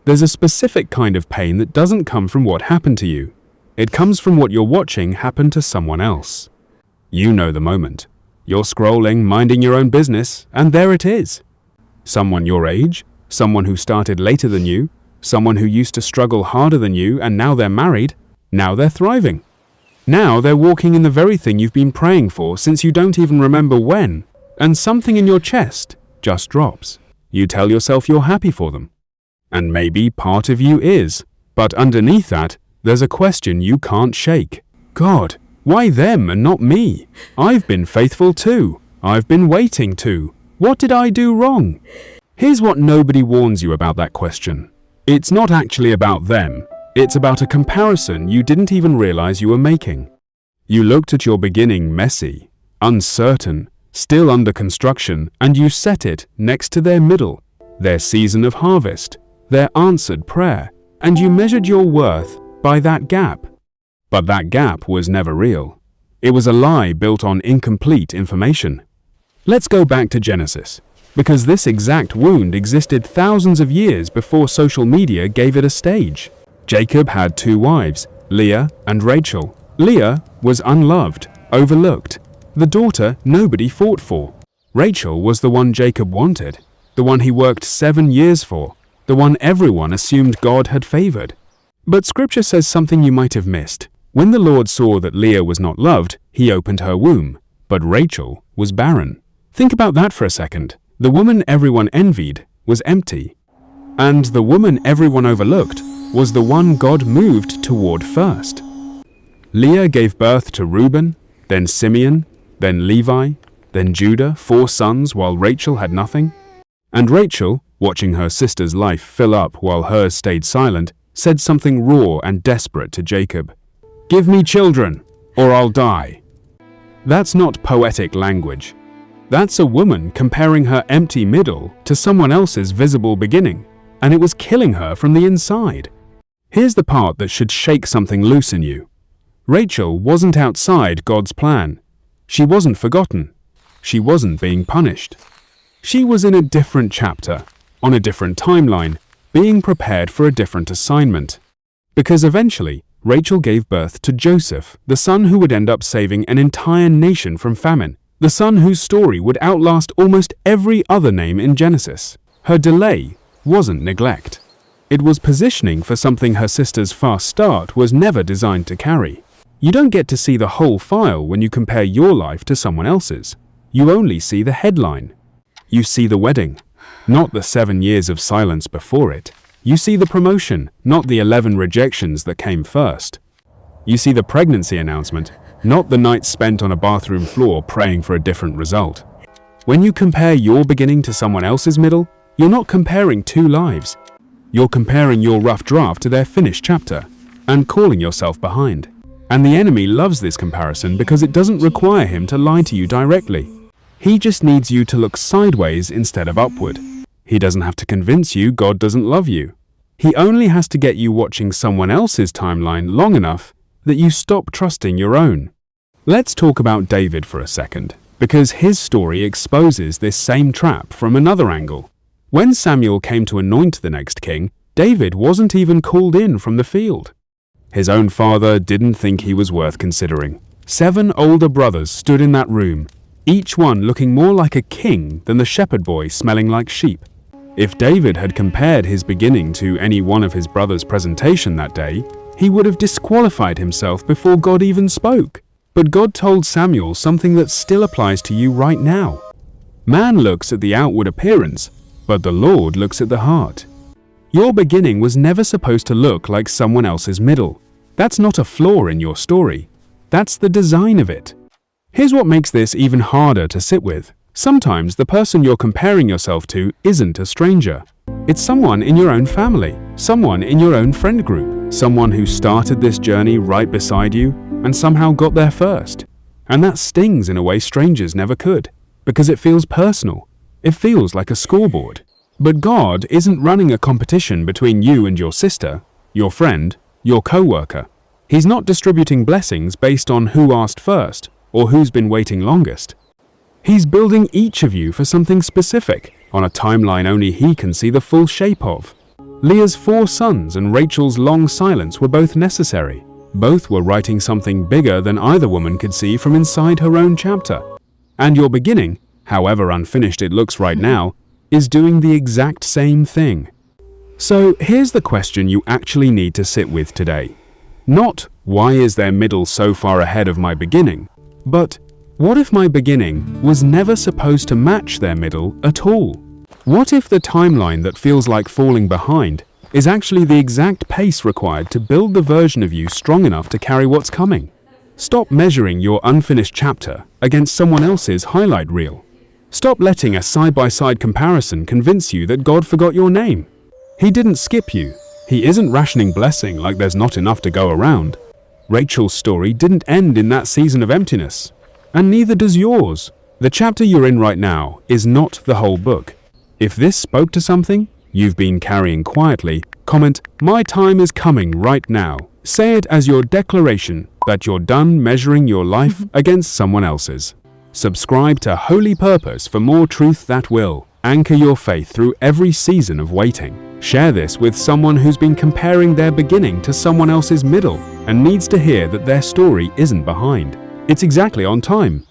There's a specific kind of pain that doesn't come from what happened to you. It comes from what you're watching happen to someone else. You know the moment. You're scrolling, minding your own business, and there it is. Someone your age, someone who started later than you, someone who used to struggle harder than you, and now they're married, now they're thriving. Now they're walking in the very thing you've been praying for since you don't even remember when, and something in your chest just drops. You tell yourself you're happy for them. And maybe part of you is, but underneath that, there's a question you can't shake. God, why them and not me? I've been faithful too. I've been waiting too. What did I do wrong? Here's what nobody warns you about that question. It's not actually about them. It's about a comparison you didn't even realize you were making. You looked at your beginning messy, uncertain, still under construction, and you set it next to their middle, their season of harvest, their answered prayer, and you measured your worth by that gap. But that gap was never real. It was a lie built on incomplete information. Let's go back to Genesis, because this exact wound existed thousands of years before social media gave it a stage. Jacob had 2 wives, Leah and Rachel. Leah was unloved, overlooked, the daughter nobody fought for. Rachel was the one Jacob wanted, the one he worked 7 years for, the one everyone assumed God had favored. But Scripture says something you might have missed. When the Lord saw that Leah was not loved, he opened her womb, but Rachel was barren. Think about that for a second. The woman everyone envied was empty, and the woman everyone overlooked was the one God moved toward first. Leah gave birth to Reuben, then Simeon, then Levi, then Judah, 4 sons, while Rachel had nothing. And Rachel, watching her sister's life fill up while hers stayed silent, said something raw and desperate to Jacob. "Give me children, or I'll die." That's not poetic language. That's a woman comparing her empty middle to someone else's visible beginning, and it was killing her from the inside. Here's the part that should shake something loose in you. Rachel wasn't outside God's plan. She wasn't forgotten. She wasn't being punished. She was in a different chapter, on a different timeline, being prepared for a different assignment. Because eventually, Rachel gave birth to Joseph, the son who would end up saving an entire nation from famine, the son whose story would outlast almost every other name in Genesis. Her delay wasn't neglect. It was positioning for something her sister's fast start was never designed to carry. You don't get to see the whole file when you compare your life to someone else's. You only see the headline. You see the wedding, not the 7 years of silence before it. You see the promotion, not the 11 rejections that came first. You see the pregnancy announcement, not the nights spent on a bathroom floor praying for a different result. When you compare your beginning to someone else's middle, you're not comparing 2 lives. You're comparing your rough draft to their finished chapter and calling yourself behind. And the enemy loves this comparison because it doesn't require him to lie to you directly. He just needs you to look sideways instead of upward. He doesn't have to convince you God doesn't love you. He only has to get you watching someone else's timeline long enough that you stop trusting your own. Let's talk about David for a second, because his story exposes this same trap from another angle. When Samuel came to anoint the next king, David wasn't even called in from the field. His own father didn't think he was worth considering. 7 older brothers stood in that room, each one looking more like a king than the shepherd boy smelling like sheep. If David had compared his beginning to any one of his brothers' presentation that day, he would have disqualified himself before God even spoke. But God told Samuel something that still applies to you right now. Man looks at the outward appearance, but the Lord looks at the heart. Your beginning was never supposed to look like someone else's middle. That's not a flaw in your story. That's the design of it. Here's what makes this even harder to sit with. Sometimes the person you're comparing yourself to isn't a stranger. It's someone in your own family, someone in your own friend group, someone who started this journey right beside you and somehow got there first. And that stings in a way strangers never could, because it feels personal. It feels like a scoreboard. But God isn't running a competition between you and your sister, your friend, your co-worker. He's not distributing blessings based on who asked first or who's been waiting longest. He's building each of you for something specific, on a timeline only he can see the full shape of. Leah's 4 sons and Rachel's long silence were both necessary. Both were writing something bigger than either woman could see from inside her own chapter. And your beginning, however unfinished it looks right now, is doing the exact same thing. So here's the question you actually need to sit with today. Not, why is their middle so far ahead of my beginning? But, what if my beginning was never supposed to match their middle at all? What if the timeline that feels like falling behind is actually the exact pace required to build the version of you strong enough to carry what's coming? Stop measuring your unfinished chapter against someone else's highlight reel. Stop letting a side-by-side comparison convince you that God forgot your name. He didn't skip you. He isn't rationing blessing like there's not enough to go around. Rachel's story didn't end in that season of emptiness, and neither does yours. The chapter you're in right now is not the whole book. If this spoke to something you've been carrying quietly, comment, "My time is coming right now." Say it as your declaration that you're done measuring your life against someone else's. Subscribe to Holy Purpose for more truth that will anchor your faith through every season of waiting. Share this with someone who's been comparing their beginning to someone else's middle and needs to hear that their story isn't behind. It's exactly on time.